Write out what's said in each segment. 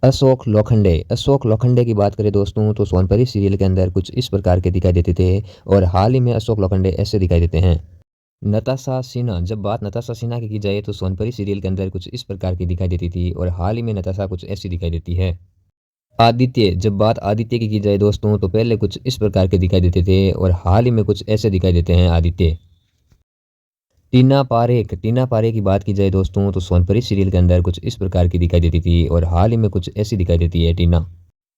अशोक लोखंडे की बात करें दोस्तों तो सोनपरी सीरियल के अंदर कुछ इस प्रकार के दिखाई देते थे और हाल ही में अशोक लोखंडे ऐसे दिखाई देते हैं। नताशा सिन्हा, जब बात नताशा सिन्हा की जाए तो सोनपरी सीरियल के अंदर कुछ इस प्रकार की दिखाई देती थी और हाल ही में नताशा कुछ ऐसी दिखाई देती है। आदित्य, जब बात आदित्य की जाए दोस्तों तो पहले कुछ इस प्रकार के दिखाई देते थे और हाल ही में कुछ ऐसे दिखाई देते हैं आदित्य। टीना पारेख की बात की जाए दोस्तों तो सोनपरी सीरियल के अंदर कुछ इस प्रकार की दिखाई देती थी और हाल ही में कुछ ऐसी दिखाई देती है टीना।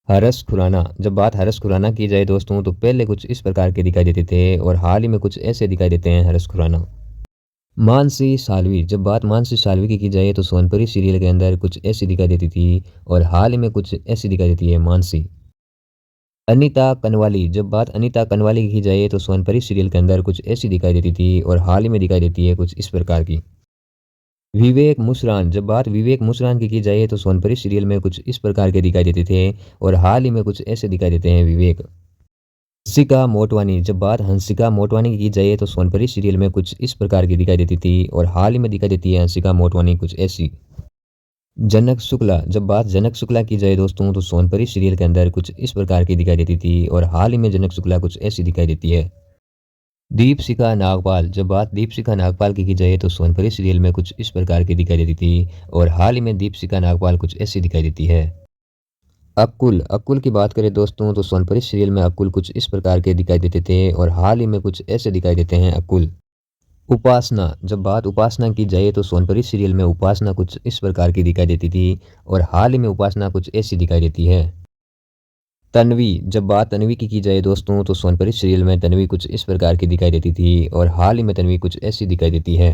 हरस खुराना, जब बात हरस खुराना की जाए दोस्तों तो पहले कुछ इस प्रकार के दिखाई देते थे और हाल ही में कुछ ऐसे दिखाई देते हैं हरस खुराना। मानसी सालवी, जब बात मानसी सालवी की जाए तो सोनपरी सीरियल के अंदर कुछ ऐसी दिखाई देती थी और हाल ही में कुछ ऐसी दिखाई देती है मानसी। अनीता कनवाली, जब बात अनीता कनवाली की जाए तो सोनपरी सीरियल के अंदर कुछ ऐसी दिखाई देती थी और हाल ही में दिखाई देती है कुछ इस प्रकार की। विवेक मुस्रान, जब बात विवेक मुस्रान की जाए तो सोनपरी सीरियल में कुछ इस प्रकार के दिखाई देते थे और हाल ही में कुछ ऐसे दिखाई देते हैं विवेक। हंसिका मोटवानी, जब बात हंसिका मोटवानी की जाए तो सोनपरी सीरियल में कुछ इस प्रकार की दिखाई देती थी और हाल ही में दिखाई देती है हंसिका मोटवानी कुछ ऐसी। जनक शुक्ला, जब बात जनक शुक्ला की जाए दोस्तों तो सोनपरी सीरियल के अंदर कुछ इस प्रकार की दिखाई देती थी और हाल ही में जनक शुक्ला कुछ ऐसी दिखाई देती है। दीपशिखा नागपाल, जब बात दीपशिखा नागपाल की जाए तो सोनपरी सीरियल में कुछ इस प्रकार की दिखाई देती थी और हाल ही में दीपशिखा नागपाल कुछ ऐसी दिखाई देती है। अक्कुल की बात करें दोस्तों तो सोनपरी सीरियल में अक्कुल कुछ इस प्रकार के दिखाई देते थे और हाल ही में कुछ ऐसे दिखाई देते हैं अक्कुल। उपासना, जब बात उपासना की जाए तो सोनपरी सीरियल में उपासना कुछ इस प्रकार की दिखाई देती थी और हाल ही में उपासना कुछ ऐसी दिखाई देती है। तन्वी, जब बात तन्वी की जाए दोस्तों तो सोनपरी सीरियल में तन्वी कुछ इस प्रकार की दिखाई देती थी और हाल ही में तन्वी कुछ ऐसी दिखाई देती है।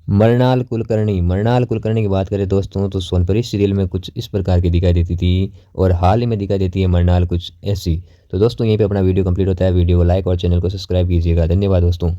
मृणाल कुलकर्णी की बात करें दोस्तों तो सोनपरी सीरियल में कुछ इस प्रकार की दिखाई देती थी और हाल ही में दिखाई देती है मृणाल कुछ ऐसी। तो दोस्तों यहीं पे अपना वीडियो कंप्लीट होता है। वीडियो को लाइक और चैनल को सब्सक्राइब कीजिएगा। धन्यवाद दोस्तों।